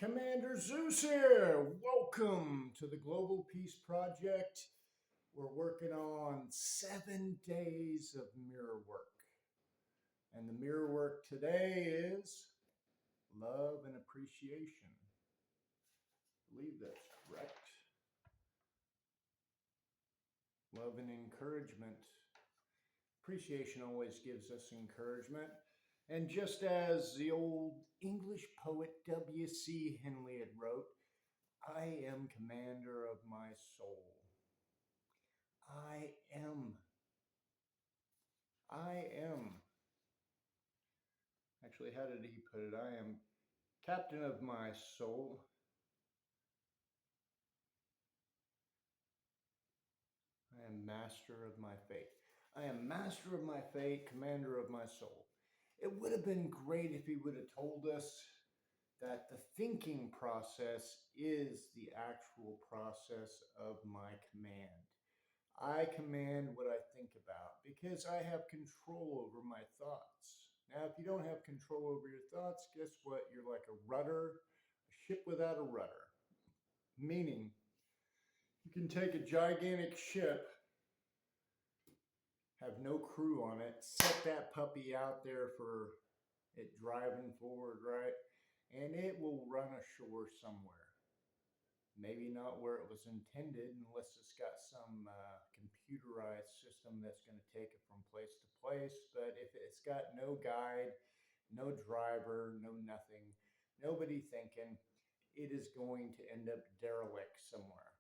Commander Zeus here. Welcome to the Global Peace Project. We're working on 7 days of mirror work. And the mirror work today is love and appreciation. I believe that's correct. Love and encouragement. Appreciation always gives us encouragement. And just as the old English poet W.C. Henley had wrote, I am commander of my soul. I am. I am. Actually, how did he put it? I am captain of my soul. I am master of my fate. I am master of my fate, commander of my soul. It would have been great if he would have told us that the thinking process is the actual process of my command. I command what I think about because I have control over my thoughts. Now, if you don't have control over your thoughts, guess what? You're like a rudder, a ship without a rudder. Meaning, you can take a gigantic ship, have no crew on it, set that puppy out there for it driving forward, right? And it will run ashore somewhere. Maybe not where it was intended unless it's got some computerized system that's going to take it from place to place. But if it's got no guide, no driver, no nothing, nobody thinking, it is going to end up derelict somewhere,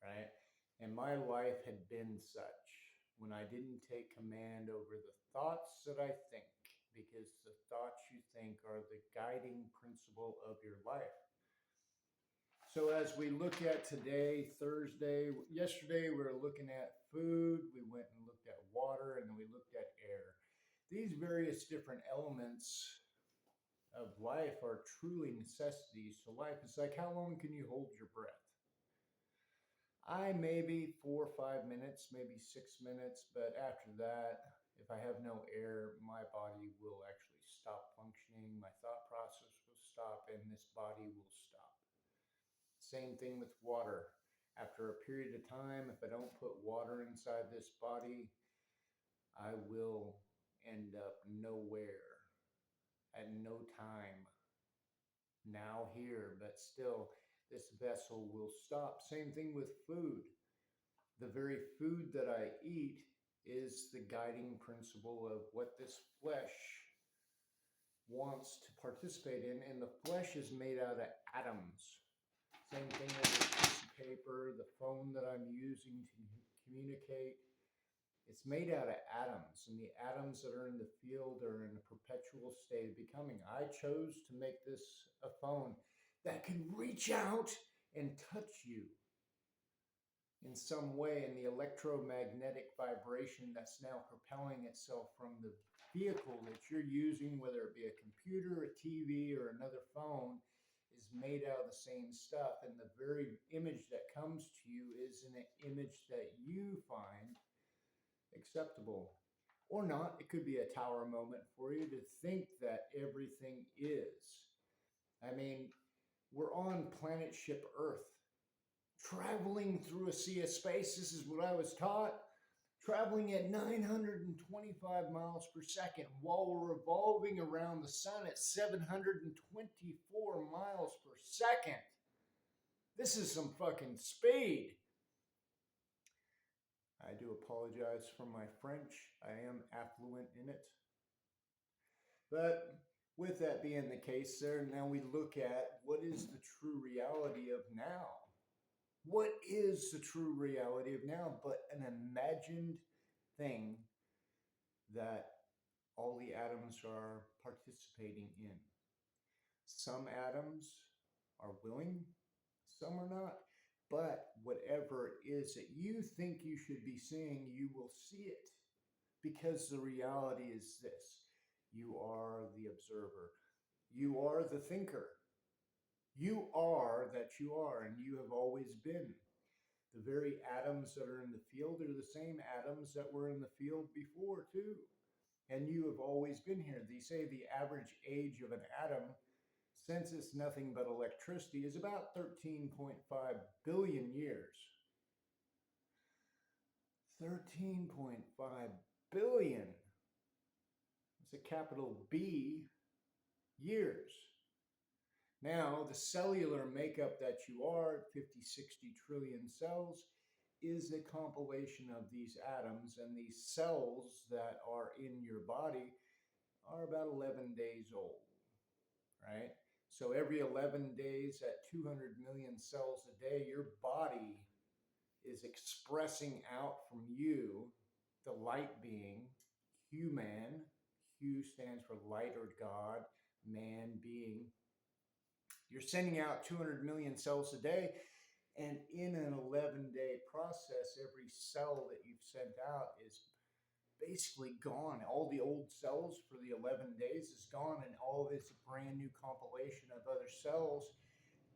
right? And my life had been such when I didn't take command over the thoughts that I think, because the thoughts you think are the guiding principle of your life. So as we look at today, Thursday, yesterday we were looking at food, we went and looked at water, and then we looked at air. These various different elements of life are truly necessities to life. It's like, how long can you hold your breath? I maybe 4 or 5 minutes, maybe 6 minutes, but after that, if I have no air, my body will actually stop functioning, my thought process will stop, and this body will stop. Same thing with water. After a period of time, if I don't put water inside this body, I will end up nowhere at no time. Now here, but still, this vessel will stop. Same thing with food. The very food that I eat is the guiding principle of what this flesh wants to participate in, and the flesh is made out of atoms. Same thing with this piece of paper, the phone that I'm using to communicate. It's made out of atoms, and the atoms that are in the field are in a perpetual state of becoming. I chose to make this a phone that can reach out and touch you in some way, and the electromagnetic vibration that's now propelling itself from the vehicle that you're using, whether it be a computer, a TV, or another phone, is made out of the same stuff. And the very image that comes to you is an image that you find acceptable or not. It could be a tower moment for you to think that everything is. I mean, we're on planet ship Earth, traveling through a sea of space. This is what I was taught. Traveling at 925 miles per second while we're revolving around the sun at 724 miles per second. This is some fucking speed. I do apologize for my French. I am affluent in it. But with that being the case, there, now we look at what is the true reality of now. What is the true reality of now but an imagined thing that all the atoms are participating in? Some atoms are willing, some are not. But whatever it is that you think you should be seeing, you will see it. Because the reality is this: you are the observer, you are the thinker. You are that you are, and you have always been. The very atoms that are in the field are the same atoms that were in the field before, too. And you have always been here. They say the average age of an atom is since it's nothing but electricity, is about 13.5 billion years. 13.5 billion. It's a capital B years. Now, the cellular makeup that you are, 50, 60 trillion cells, is a compilation of these atoms, and these cells that are in your body are about 11 days old, right? So every 11 days at 200 million cells a day, your body is expressing out from you, the light being, human. Hu stands for light or God, man being. You're sending out 200 million cells a day, and in an 11-day process, every cell that you've sent out is basically gone. All the old cells for the 11 days is gone, and all of it's a brand new compilation of other cells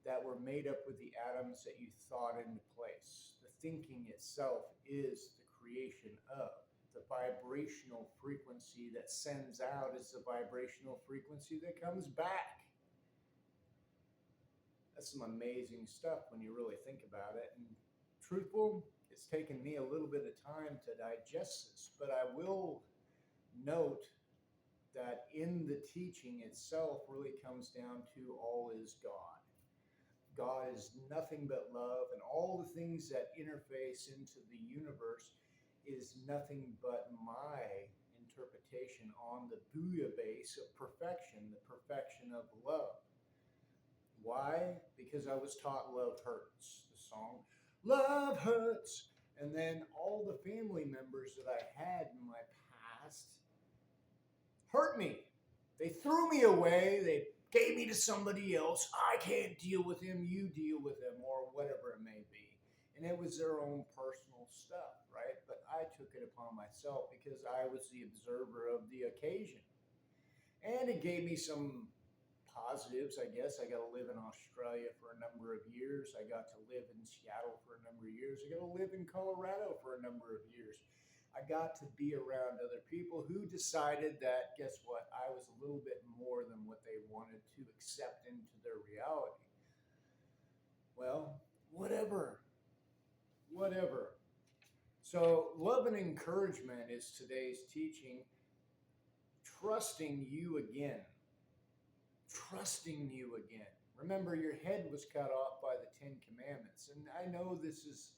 that were made up with the atoms that you thought into place. The thinking itself is the creation of. The vibrational frequency that sends out is the vibrational frequency that comes back. That's some amazing stuff when you really think about it. And truthful, it's taken me a little bit of time to digest this, but I will note that in the teaching itself really comes down to all is God. God is nothing but love, and all the things that interface into the universe is nothing but my interpretation on the Buddha base of perfection, the perfection of love. Why? Because I was taught love hurts. The song, Love Hurts. And then all the family members that I had in my past hurt me. They threw me away. They gave me to somebody else. I can't deal with him. You deal with him, or whatever it may be. And it was their own personal stuff, right? But I took it upon myself because I was the observer of the occasion. And it gave me some positives, I guess. I got to live in Australia for a number of years. I got to live in Seattle for a number of years. I got to live in Colorado for a number of years. I got to be around other people who decided that, guess what, I was a little bit more than what they wanted to accept into their reality. Well, whatever. So, love and encouragement is today's teaching. Trusting you again. Trusting you again. Remember, your head was cut off by the 10 Commandments. And I know this is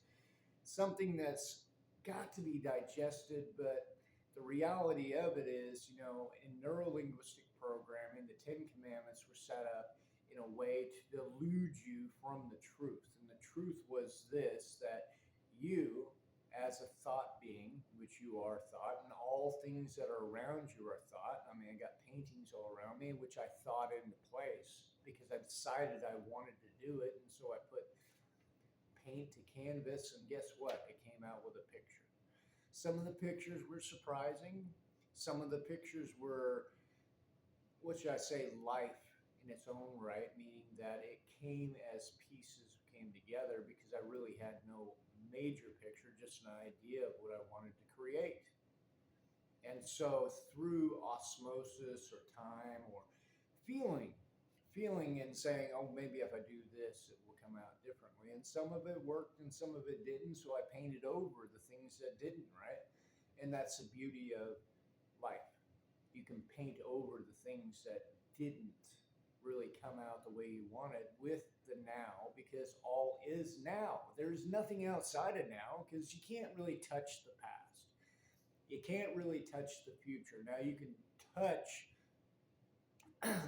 something that's got to be digested, but the reality of it is, in neurolinguistic programming, the 10 Commandments were set up in a way to delude you from the truth. And the truth was this, that you, as a thought being, which you are thought, and all things that are around you are thought. I mean, I got paintings all around me, which I thought into place because I decided I wanted to do it. And so I put paint to canvas, and guess what? It came out with a picture. Some of the pictures were surprising. Some of the pictures were, what should I say, life in its own right, meaning that it came as pieces came together because I really had no major picture, just an idea of what I wanted to create. And so through osmosis or time or feeling and saying, oh, maybe if I do this, it will come out differently. And some of it worked and some of it didn't. So I painted over the things that didn't, right? And that's the beauty of life. You can paint over the things that didn't really come out the way you wanted with the now, because all is now. There's nothing outside of now because you can't really touch the past. You can't really touch the future. Now you can touch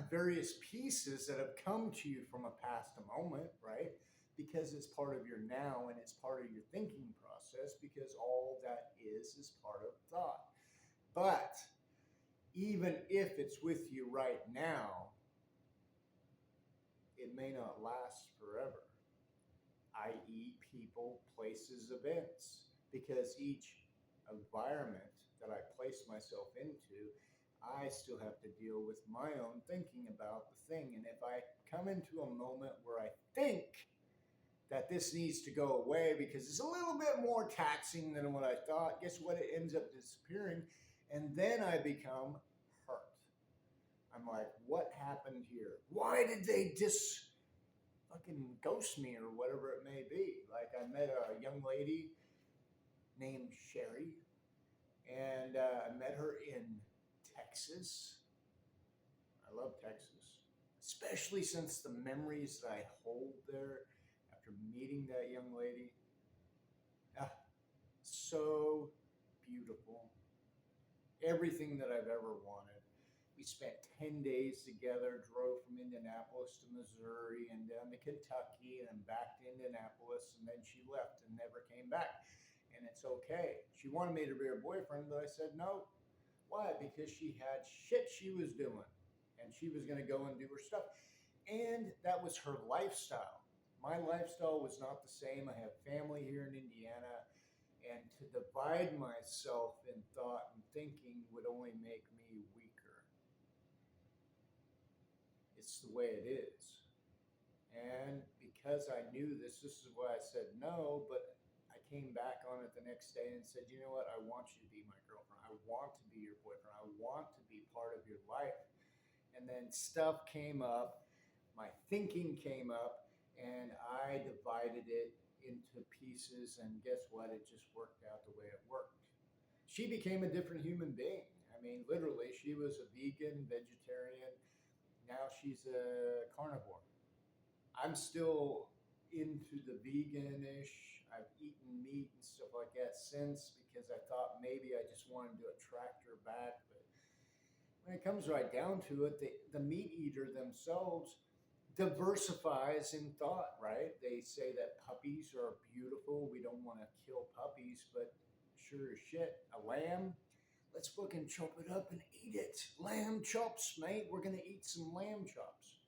various pieces that have come to you from a past moment, right? Because it's part of your now and it's part of your thinking process, because all that is part of thought. But even if it's with you right now, it may not last forever, i.e. people, places, events, because each environment that I place myself into, I still have to deal with my own thinking about the thing. And if I come into a moment where I think that this needs to go away because it's a little bit more taxing than what I thought, guess what? It ends up disappearing. And then I become hurt. I'm like, what happened here? Why did they just fucking ghost me or whatever it may be? Like, I met a young lady named Sherry, and I met her in Texas. I love Texas, especially since the memories that I hold there after meeting that young lady. Ah, so beautiful. Everything that I've ever wanted. We spent 10 days together, drove from Indianapolis to Missouri and down to Kentucky and back to Indianapolis. And then she left and never came back. And it's okay. She wanted me to be her boyfriend, but I said no. Why? Because she had shit she was doing and she was going to go and do her stuff. And that was her lifestyle. My lifestyle was not the same. I have family here in Indiana, and to divide myself in thought and thinking would only make me weaker. It's the way it is. And because I knew this is why I said no, but I came back on it the next day and said, you know what? I want you to be my girlfriend. I want to be your boyfriend. I want to be part of your life. And then stuff came up, my thinking came up, and I divided it into pieces. And guess what? It just worked out the way it worked. She became a different human being. I mean, literally, she was a vegan, vegetarian. Now she's a carnivore. I'm still into the veganish. I've eaten meat and stuff like that since because I thought maybe I just wanted to attract her back. But when it comes right down to it, the meat eater themselves diversifies in thought, right? They say that puppies are beautiful. We don't want to kill puppies, but sure as shit, a lamb, let's fucking chop it up and eat it. Lamb chops, mate. We're going to eat some lamb chops.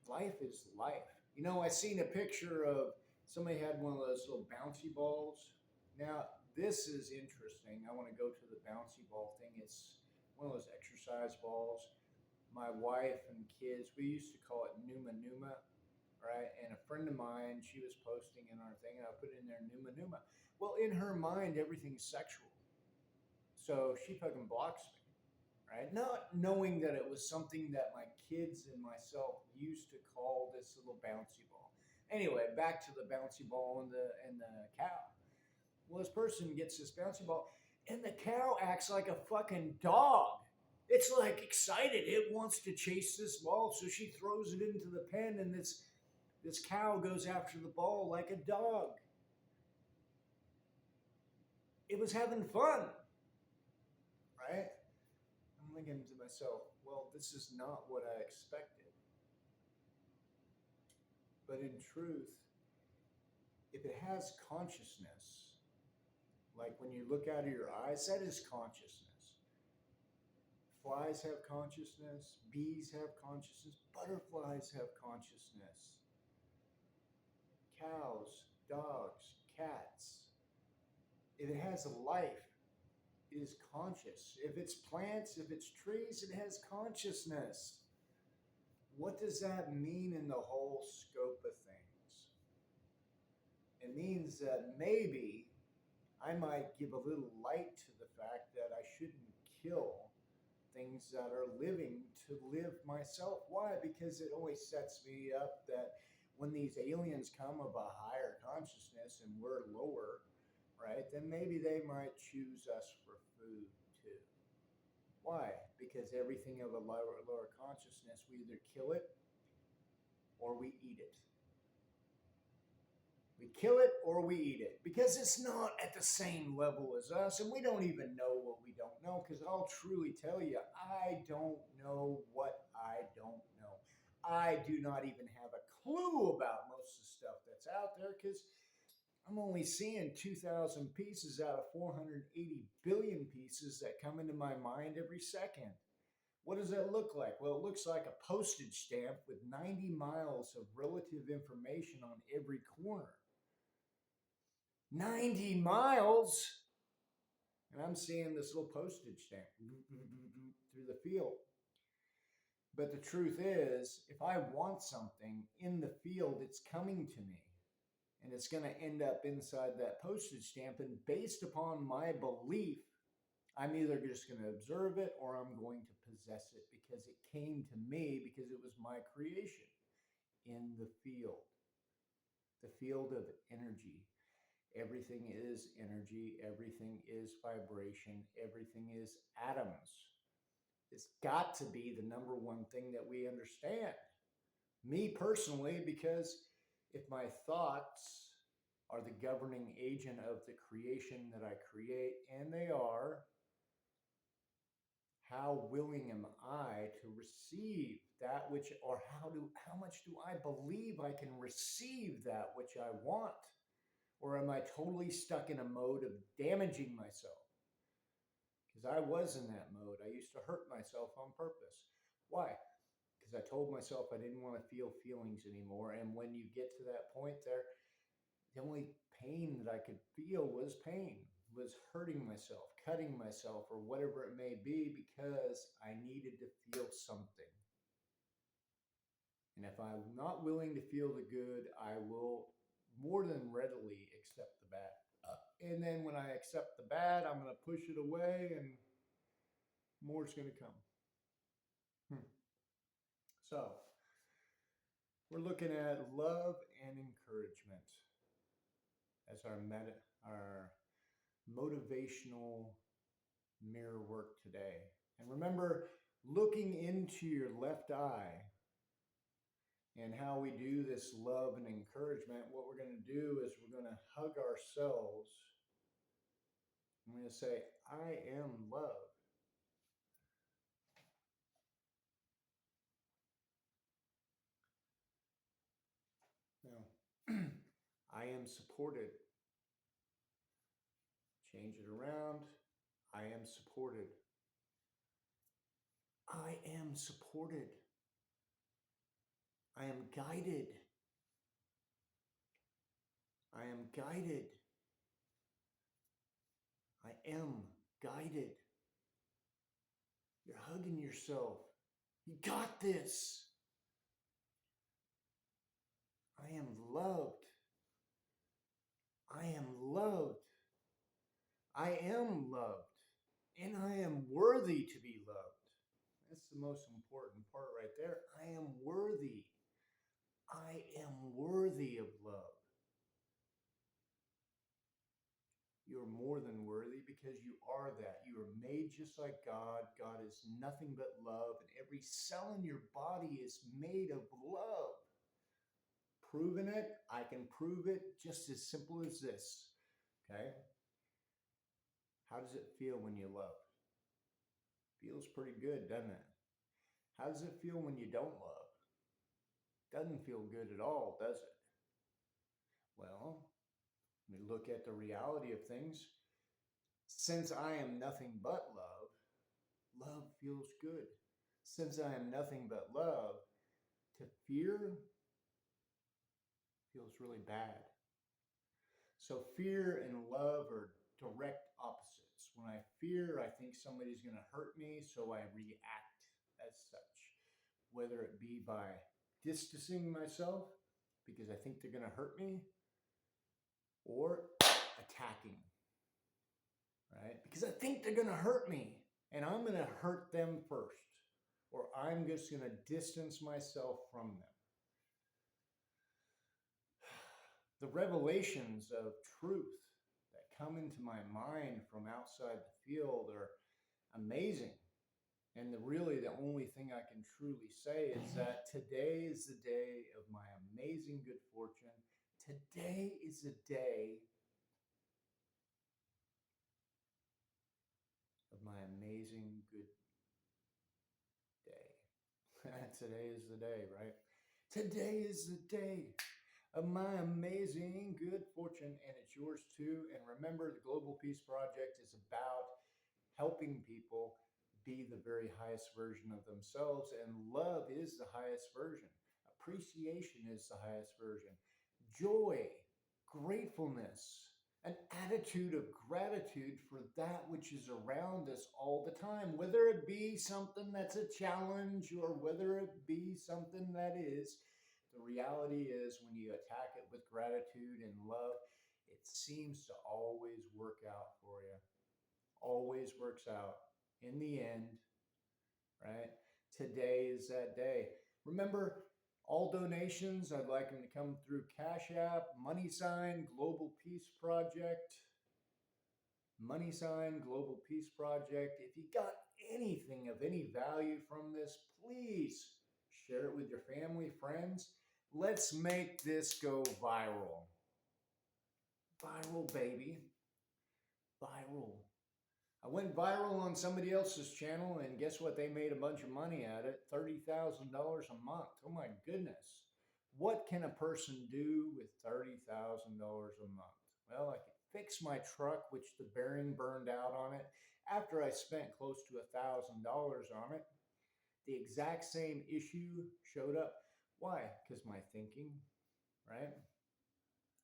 Life is life. You know, I seen a picture of somebody had one of those little bouncy balls. Now, this is interesting. I want to go to the bouncy ball thing. It's one of those exercise balls. My wife and kids, we used to call it Numa Numa, right? And a friend of mine, she was posting in our thing, and I put in there Numa Numa. Well, in her mind, everything's sexual. So she fucking blocks me, right? Not knowing that it was something that my kids and myself used to call this little bouncy ball. Anyway, back to the bouncy ball and the cow. Well, this person gets this bouncy ball, and the cow acts like a fucking dog. It's like excited. It wants to chase this ball, so she throws it into the pen, and this cow goes after the ball like a dog. It was having fun, right? I'm thinking to myself, well, this is not what I expected. But in truth, if it has consciousness, like when you look out of your eyes, that is consciousness. Flies have consciousness, bees have consciousness, butterflies have consciousness, cows, dogs, cats. If it has a life, it is conscious. If it's plants, if it's trees, it has consciousness. What does that mean in the whole scope of things? It means that maybe I might give a little light to the fact that I shouldn't kill things that are living to live myself. Why? Because it always sets me up that when these aliens come of a higher consciousness and we're lower, right, then maybe they might choose us for food too. Why? Because everything of a lower consciousness, we either kill it or we eat it. We kill it or we eat it because it's not at the same level as us, and we don't even know what we don't know. Because I'll truly tell you, I don't know what I don't know. I do not even have a clue about most of the stuff that's out there because I'm only seeing 2,000 pieces out of 480 billion pieces that come into my mind every second. What does that look like? Well, it looks like a postage stamp with 90 miles of relative information on every corner. 90 miles? And I'm seeing this little postage stamp through the field. But the truth is, if I want something in the field, it's coming to me. And it's going to end up inside that postage stamp. And based upon my belief I'm either just going to observe it or I'm going to possess it because it came to me because it was my creation in the field of energy. Everything is energy, everything is vibration, everything is atoms. It's got to be the number one thing that we understand. Me personally, because if my thoughts are the governing agent of the creation that I create, and they are, how willing am I to receive that which, or how much do I believe I can receive that which I want? Or am I totally stuck in a mode of damaging myself? Because I was in that mode. I used to hurt myself on purpose. Why? Because I told myself I didn't want to feel feelings anymore. And when you get to that point there, the only pain that I could feel was pain, was hurting myself, cutting myself, or whatever it may be, because I needed to feel something. And if I'm not willing to feel the good, I will more than readily accept the bad. And then when I accept the bad, I'm going to push it away and more's going to come. So we're looking at love and encouragement as our motivational mirror work today. And remember, looking into your left eye and how we do this love and encouragement, what we're going to do is we're going to hug ourselves. I'm going to say, I am love. Now, I am supported. Change it around. I am supported. I am supported. I am guided. I am guided. I am guided. You're hugging yourself. You got this. I am loved. I am loved. I am loved. And I am worthy to be loved. That's the most important part right there. I am worthy. I am worthy of love. You're more than worthy because you are that. You are made just like God. God is nothing but love, and every cell in your body is made of love. Proven it, I can prove it just as simple as this. Okay? How does it feel when you love? Feels pretty good, doesn't it? How does it feel when you don't love? Doesn't feel good at all, does it? Well, we look at the reality of things. Since I am nothing but love, love feels good. Since I am nothing but love, to fear feels really bad. So fear and love are direct opposites. When I fear, I think somebody's going to hurt me, so I react as such, whether it be by distancing myself because I think they're going to hurt me, or attacking, right? Because I think they're going to hurt me and I'm going to hurt them first, or I'm just going to distance myself from them. The revelations of truth that come into my mind from outside the field are amazing. And really, the only thing I can truly say is that today is the day of my amazing good fortune. Today is the day of my amazing good day. Today is the day, right? Today is the day of my amazing good fortune, and it's yours too. And remember, the Global Peace Project is about helping people be the very highest version of themselves, and love is the highest version. Appreciation is the highest version. Joy, gratefulness, an attitude of gratitude for that which is around us all the time, whether it be something that's a challenge or whether it be something that is. The reality is, when you attack it with gratitude and love, it seems to always work out for you. always works out in the end, right? Today is that day. Remember, all donations, I'd like them to come through Cash App, money sign, Global Peace Project, money sign, Global Peace Project. If you got anything of any value from this, please share it with your family, friends. Let's make this go viral. Viral, baby. Viral. I went viral on somebody else's channel, and guess what? They made a bunch of money at it, $30,000 a month. Oh my goodness. What can a person do with $30,000 a month? Well, I could fix my truck, which the bearing burned out on it, after I spent close to $1,000 on it. The exact same issue showed up. Why? Because my thinking, right?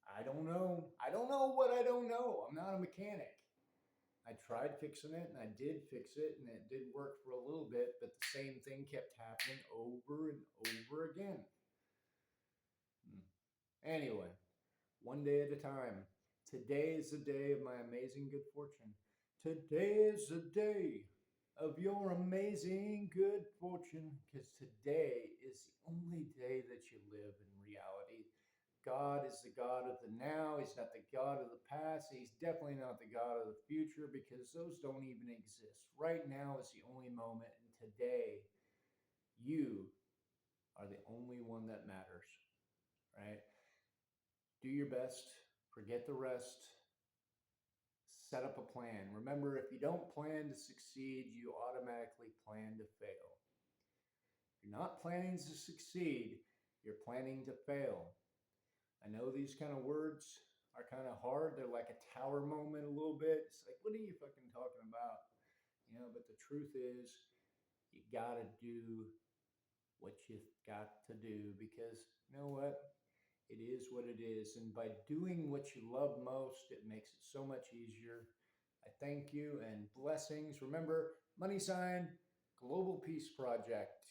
I don't know. I don't know what I don't know. I'm not a mechanic. I tried fixing it and I did fix it and it did work for a little bit, but the same thing kept happening over and over again. Anyway, one day at a time. Today is the day of my amazing good fortune. Today is the day of your amazing good fortune, because today is the only day that you live in reality. God is the God of the now. He's not the God of the past. He's definitely not the God of the future, because those don't even exist. Right now is the only moment, and today you are the only one that matters, right? Do your best, forget the rest, set up a plan. Remember, if you don't plan to succeed, you automatically plan to fail. If you're not planning to succeed, you're planning to fail. I know these kind of words are kind of hard. They're like a tower moment a little bit. It's like, what are you fucking talking about? You know, but the truth is, you got to do what you've got to do, because you know what? It is what it is. And by doing what you love most, it makes it so much easier. I thank you and blessings. Remember, money sign, Global Peace Project.